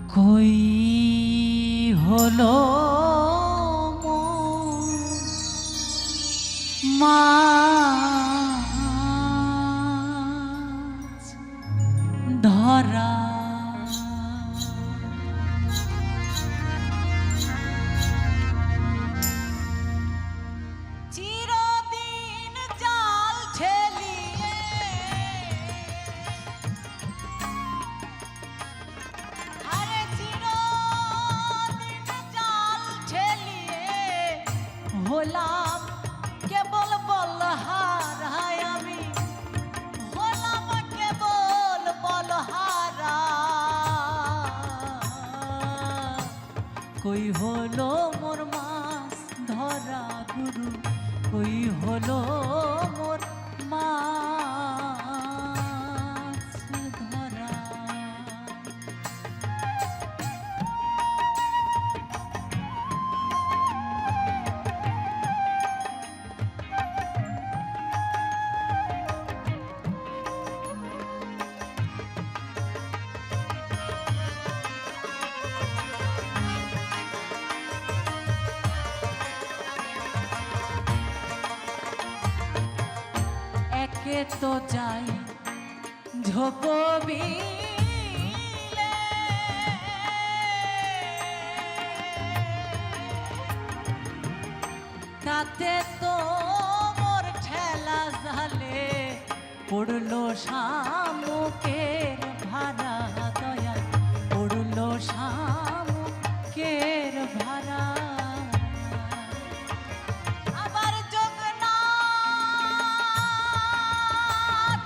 কই হলো মাছ ধরা চিরদিন জাল ঠেলিয়ে আরে চিরদিন জাল ঠেলিয়ে হলাম কেবল বলহারায় আমি হলাম কেবল বলহারা কই হলো মোর মাছ ধরা গুরু কই হলো মোর মাছ ধরা একে তো যাই ঝোপবিলে তাতে তো মোর ঠেলা জালে পড়লো শামুকের ভাড়া দয়াল পড়লো শামুকের ভাড়া আবার জগনা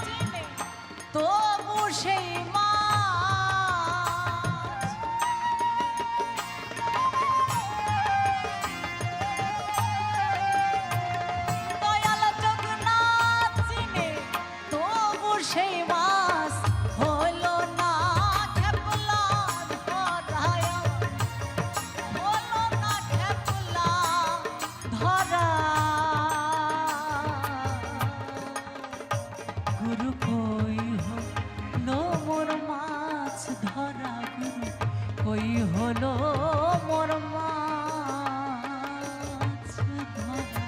চিনে তবু সেই মাছ দয়াল জগনা চিনে তবু সেই মাছ হলো না খেপলা ধরায় হলো না খেপলা ধরা গুরু কই হলো মোর মাছ ধরা গুরু কই হলো মোর মাছ ধরা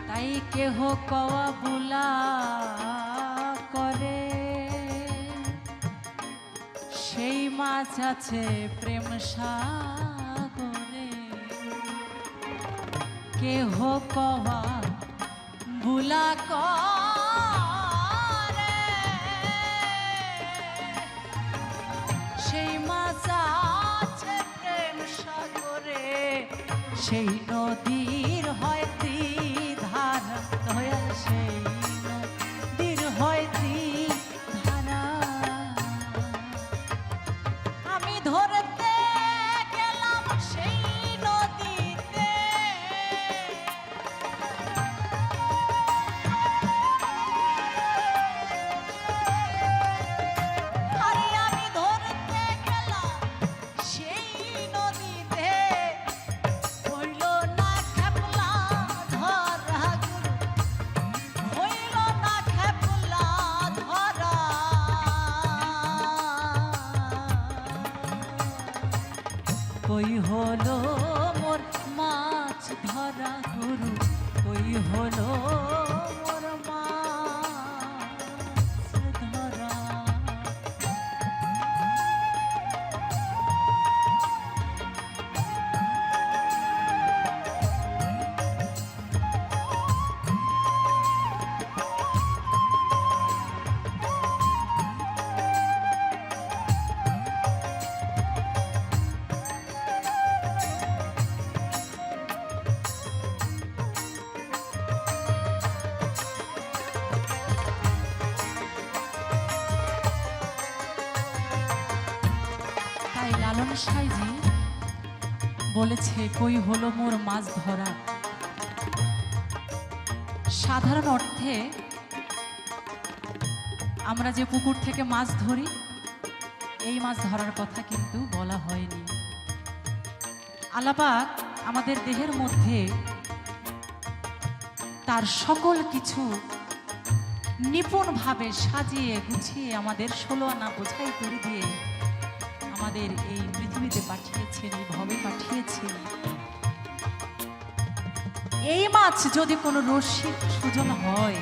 তাই কেহ কওয়া বুলা করে সেই মাছ আছে প্রেম সাগরে কেহ কওয়া বুলা করে সেই মাছ আছে প্রেম সাগরে সেই নদীর হয় ধারা দয়াল সেই নদীর হয় ধারা আমি ধরতে গেলাম সেই নদীতে আরে আমি ধরতে গেলাম সেই নদীতে হইল না খেপলা ধরা গুরু হইল না খেপলা ধরা কই হলো মোর মাছ ধরা গুরু কই হলো মোর মাছ ধরা লালন সাইজি বলেছে কই হলো মোর মাছ ধরা সাধারণ অর্থে আমরা যে পুকুর থেকে মাছ ধরি, এই মাছ ধরার কথা কিন্তু বলা হয়নি। আল্লাহ পাক আমাদের দেহের মধ্যে তার সকল কিছু নিপুণভাবে সাজিয়ে গুছিয়ে আমাদের 16 আনা বোঝাই করে দিয়ে আমাদের এই পৃথিবীতে পাঠিয়েছেন, এই ভবে পাঠিয়েছেন। এই মাছ যদি কোনো রসিক সুজন হয়,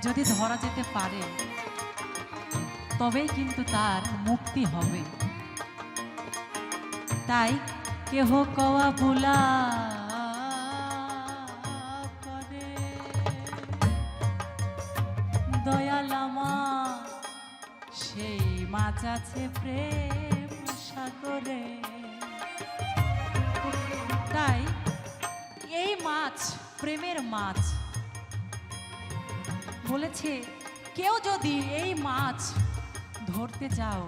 যদি ধরা যেতে পারে, তবেই কিন্তু তার মুক্তি হবে। তাই কেহ কওয়া ভুলা করে, দয়াল আমার সেই মাছ আছে প্রেম সাগরে। তাই এই মাছ প্রেমের মাছ বলেছে, কেউ যদি এই মাছ ধরতে যাও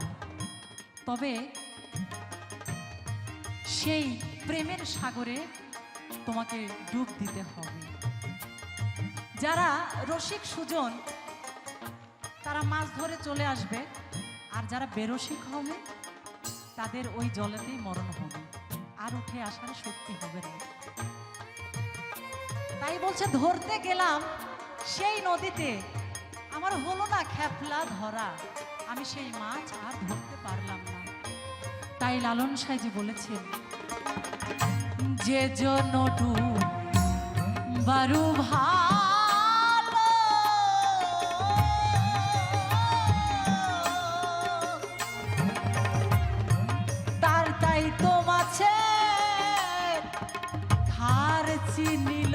তবে সেই প্রেমের সাগরে তোমাকে ডুব দিতে হবে। যারা রসিক সুজন তারা মাছ ধরে চলে আসবে, আর যারা বেরসিক হবে তাদের ওই জলেতেই মরণ হবে, আর উঠে আসার শক্তি হবে না। তাই বলছে, ধরতে গেলাম সেই নদীতে, আমার হলো না খেপলা ধরা, আমি সেই মাছ আর ধরতে পারলাম না। তাই লালন সাইজি বলেছেন, যে জন বারু ভালো তার তাই তো মাছে খার চিনিল।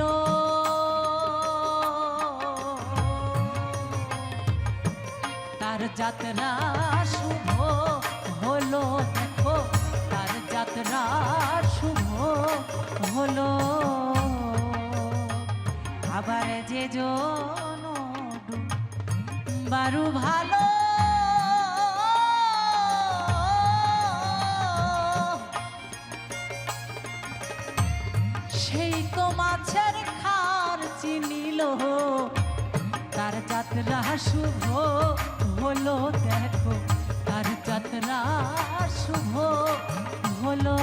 তার যাত্রা শুভ হলো, দেখো তার যাত্রা শুভ হলো। আবার যে জন বারু ভালো সেই তো মাছের খার চিনিল। তার যাত্রা শুভ হলো, দেখো তার যাত্রা শুভ হলো।